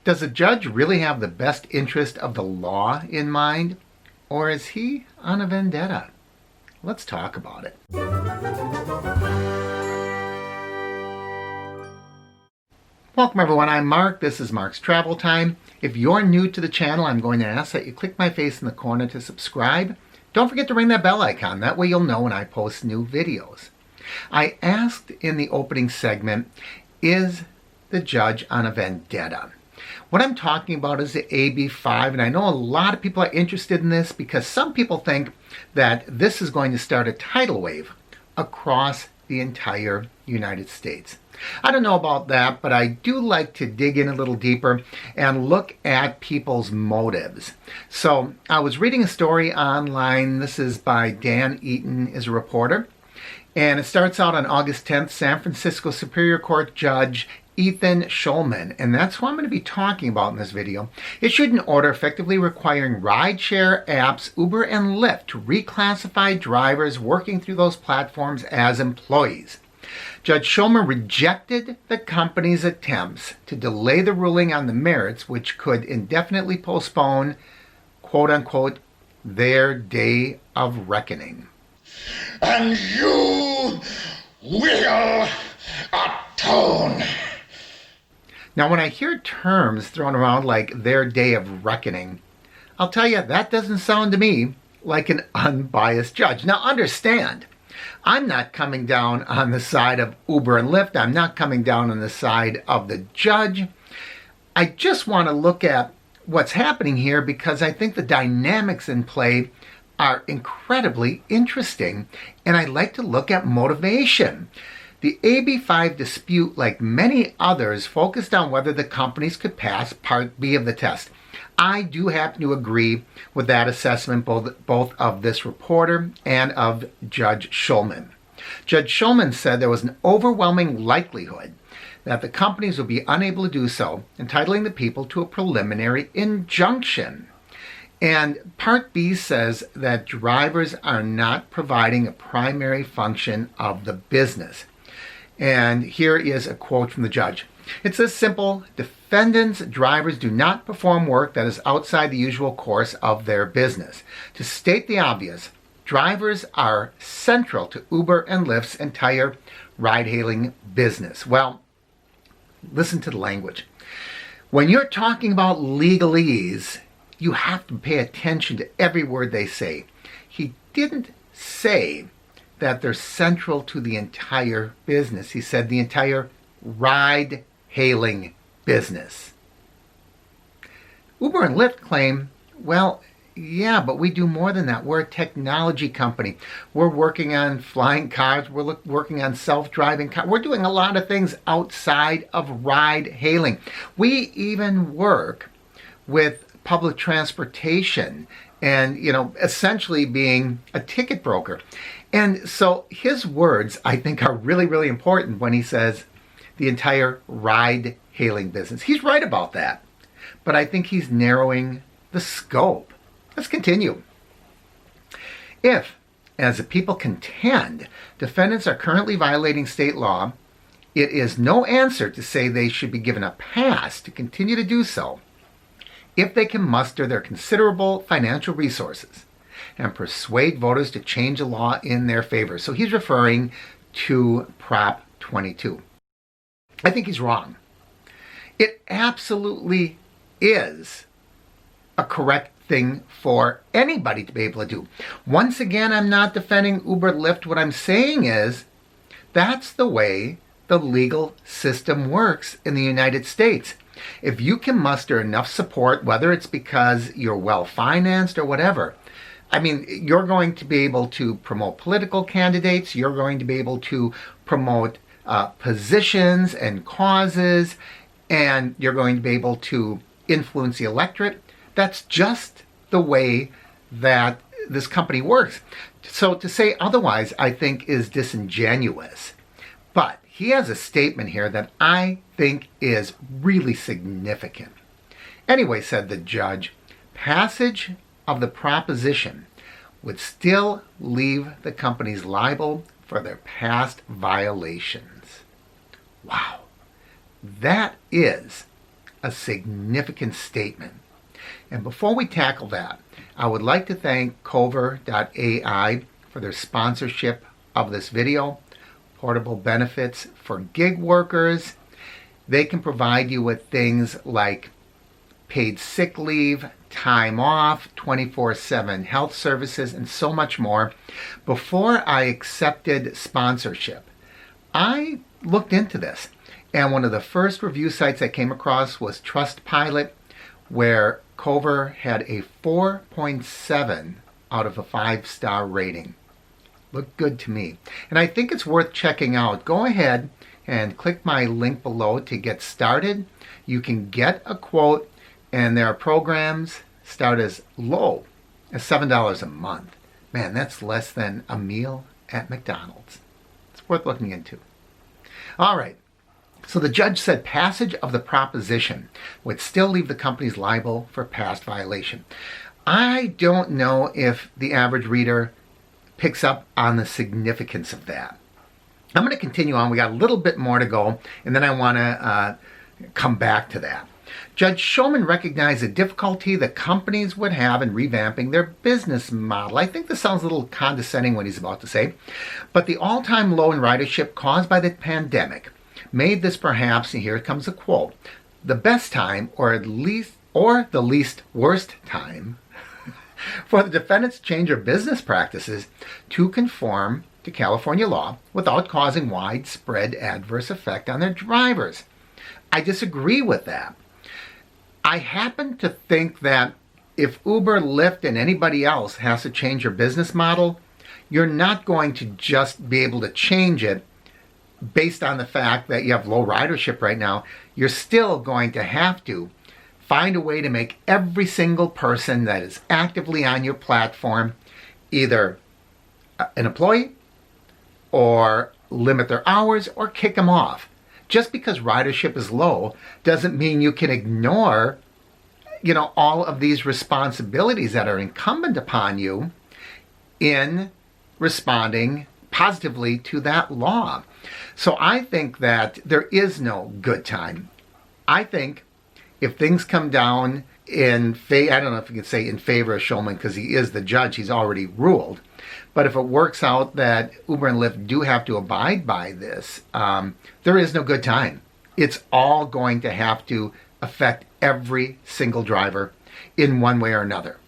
Does a judge really have the best interest of the law in mind, or is he on a vendetta? Let's talk about it. Welcome everyone, I'm Mark. This is Mark's Travel Time. If you're new to the channel, I'm going to ask that you click my face in the corner to subscribe. Don't forget to ring that bell icon, that way you'll know when I post new videos. I asked in the opening segment, is the judge on a vendetta? What I'm talking about is the AB5, and I know a lot of people are interested in this because some people think that this is going to start a tidal wave across the entire United States. I don't know about that, but I do like to dig in a little deeper and look at people's motives. So I was reading a story online. This is by Dan Eaton, is a reporter. And it starts out on August 10th, San Francisco Superior Court Judge Ethan Schulman, and that's who I'm going to be talking about in this video, issued an order effectively requiring rideshare apps Uber and Lyft to reclassify drivers working through those platforms as employees. Judge Schulman rejected the company's attempts to delay the ruling on the merits, which could indefinitely postpone, quote unquote, their day of reckoning. And you will atone. Now, when I hear terms thrown around like their day of reckoning, I'll tell you, that doesn't sound to me like an unbiased judge. Now, understand, I'm not coming down on the side of Uber and Lyft. I'm not coming down on the side of the judge. I just want to look at what's happening here because I think the dynamics in play are incredibly interesting, and I like to look at motivation. The AB5 dispute, like many others, focused on whether the companies could pass Part B of the test. I do happen to agree with that assessment, both of this reporter and of Judge Schulman. Judge Schulman said there was an overwhelming likelihood that the companies would be unable to do so, entitling the people to a preliminary injunction. And Part B says that drivers are not providing a primary function of the business. And here is a quote from the judge. It says simple, defendants' drivers do not perform work that is outside the usual course of their business. To state the obvious, drivers are central to Uber and Lyft's entire ride-hailing business. Well, listen to the language. When you're talking about legalese, you have to pay attention to every word they say. He didn't say that they're central to the entire business. He said the entire ride-hailing business. Uber and Lyft claim, well, yeah, but we do more than that. We're a technology company. We're working on flying cars. We're working on self-driving cars. We're doing a lot of things outside of ride-hailing. We even work with public transportation and, essentially being a ticket broker. And so his words, I think, are really, really important when he says the entire ride-hailing business. He's right about that, but I think he's narrowing the scope. Let's continue. If, as the people contend, defendants are currently violating state law, it is no answer to say they should be given a pass to continue to do so if they can muster their considerable financial resources and persuade voters to change the law in their favor. So he's referring to Prop 22. I think he's wrong. It absolutely is a correct thing for anybody to be able to do. Once again, I'm not defending Uber Lyft. What I'm saying is that's the way the legal system works in the United States. If you can muster enough support, whether it's because you're well-financed or whatever, you're going to be able to promote political candidates, you're going to be able to promote positions and causes, and you're going to be able to influence the electorate. That's just the way that this company works. So to say otherwise, I think, is disingenuous. But he has a statement here that I think is really significant. Anyway, said the judge, passage of the proposition would still leave the companies liable for their past violations. Wow. That is a significant statement. And before we tackle that, I would like to thank Cover.ai for their sponsorship of this video. Portable benefits for gig workers. They can provide you with things like paid sick leave, time off, 24/7 health services, and so much more. Before I accepted sponsorship, I looked into this, and one of the first review sites I came across was Trustpilot, where Cover had a 4.7 out of a 5-star rating. Looked good to me. And I think it's worth checking out. Go ahead and click my link below to get started. You can get a quote, and their programs start as low as $7 a month. Man, that's less than a meal at McDonald's. It's worth looking into. All right. So the judge said passage of the proposition would still leave the companies liable for past violation. I don't know if the average reader picks up on the significance of that. I'm going to continue on. We got a little bit more to go, and then I want to come back to that. Judge Shulman recognized the difficulty the companies would have in revamping their business model. I think this sounds a little condescending what he's about to say, but the all-time low in ridership caused by the pandemic made this perhaps, and here comes a quote, the best time, or the least worst time for the defendants to change their business practices to conform to California law without causing widespread adverse effect on their drivers. I disagree with that. I happen to think that if Uber, Lyft, and anybody else has to change your business model, you're not going to just be able to change it based on the fact that you have low ridership right now. You're still going to have to find a way to make every single person that is actively on your platform either an employee or limit their hours or kick them off. Just because ridership is low doesn't mean you can ignore, all of these responsibilities that are incumbent upon you in responding positively to that law. So I think that there is no good time. I think if things come down in I don't know if you can say in favor of Shulman because he is the judge, he's already ruled. But if it works out that Uber and Lyft do have to abide by this, there is no good time. It's all going to have to affect every single driver in one way or another.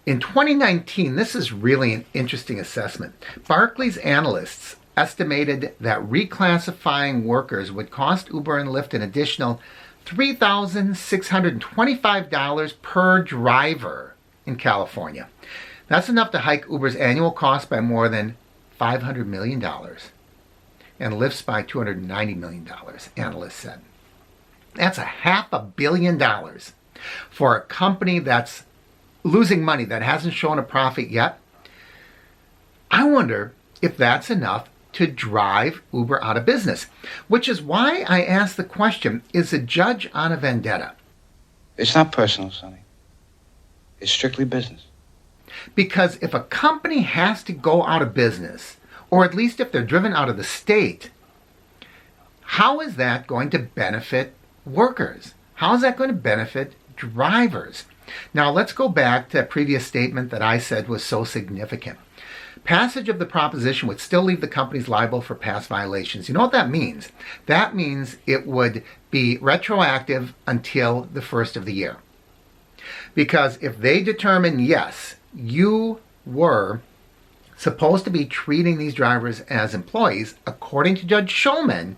In 2019, this is really an interesting assessment. Barclays analysts estimated that reclassifying workers would cost Uber and Lyft an additional $3,625 per driver in California. That's enough to hike Uber's annual cost by more than $500 million and Lyft's by $290 million, analysts said. That's $500 million for a company that's losing money, that hasn't shown a profit yet. I wonder if that's enough to drive Uber out of business, which is why I asked the question, is the judge on a vendetta? It's not personal, Sonny. It's strictly business. Because if a company has to go out of business, or at least if they're driven out of the state, how is that going to benefit workers? How is that going to benefit drivers? Now let's go back to that previous statement that I said was so significant. Passage of the proposition would still leave the companies liable for past violations. You know what that means? That means it would be retroactive until the first of the year. Because if they determine, yes, you were supposed to be treating these drivers as employees, according to Judge Shulman,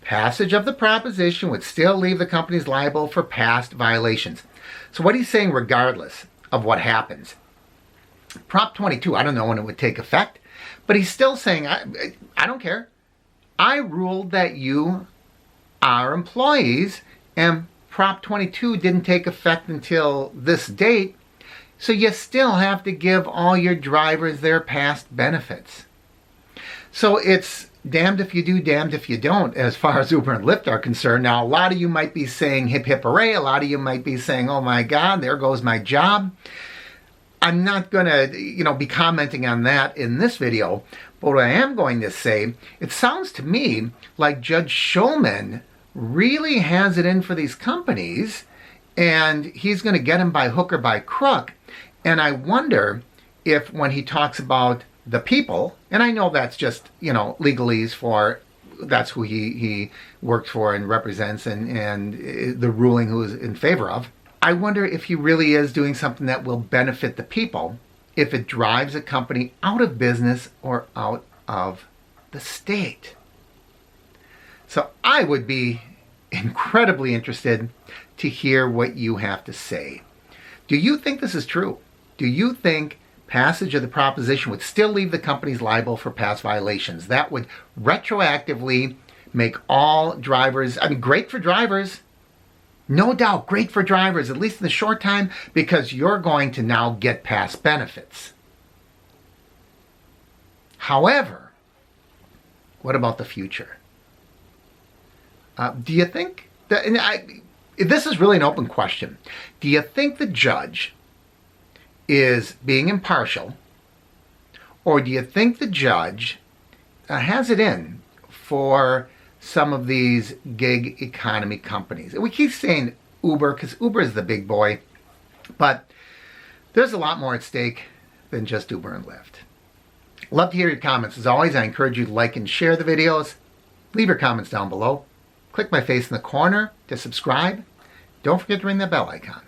passage of the proposition would still leave the companies liable for past violations. So what he's saying, regardless of what happens, Prop 22, I don't know when it would take effect, but he's still saying, I don't care. I ruled that you are employees, and Prop 22 didn't take effect until this date, so you still have to give all your drivers their past benefits. So it's damned if you do, damned if you don't, as far as Uber and Lyft are concerned. Now, a lot of you might be saying hip hip hooray. A lot of you might be saying, oh my God, there goes my job. I'm not going to, be commenting on that in this video, but what I am going to say, it sounds to me like Judge Shulman really has it in for these companies, and he's going to get them by hook or by crook. And I wonder if when he talks about the people, and I know that's just, legalese for that's who he works for and represents and the ruling who is in favor of. I wonder if he really is doing something that will benefit the people if it drives a company out of business or out of the state. So I would be incredibly interested to hear what you have to say. Do you think this is true? Do you think passage of the proposition would still leave the companies liable for past violations? That would retroactively make all drivers, great for drivers, no doubt, great for drivers, at least in the short time, because you're going to now get past benefits. However, what about the future? Do you think that, this is really an open question, do you think the judge is being impartial, or do you think the judge has it in for some of these gig economy companies? And we keep saying Uber because Uber is the big boy, but there's a lot more at stake than just Uber and Lyft. Love to hear your comments. As always, I encourage you to like and share the videos. Leave your comments down below. Click my face in the corner to subscribe. Don't forget to ring that bell icon.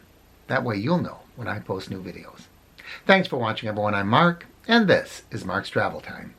That way you'll know when I post new videos. Thanks for watching, everyone. I'm Mark, and this is Mark's Travel Time.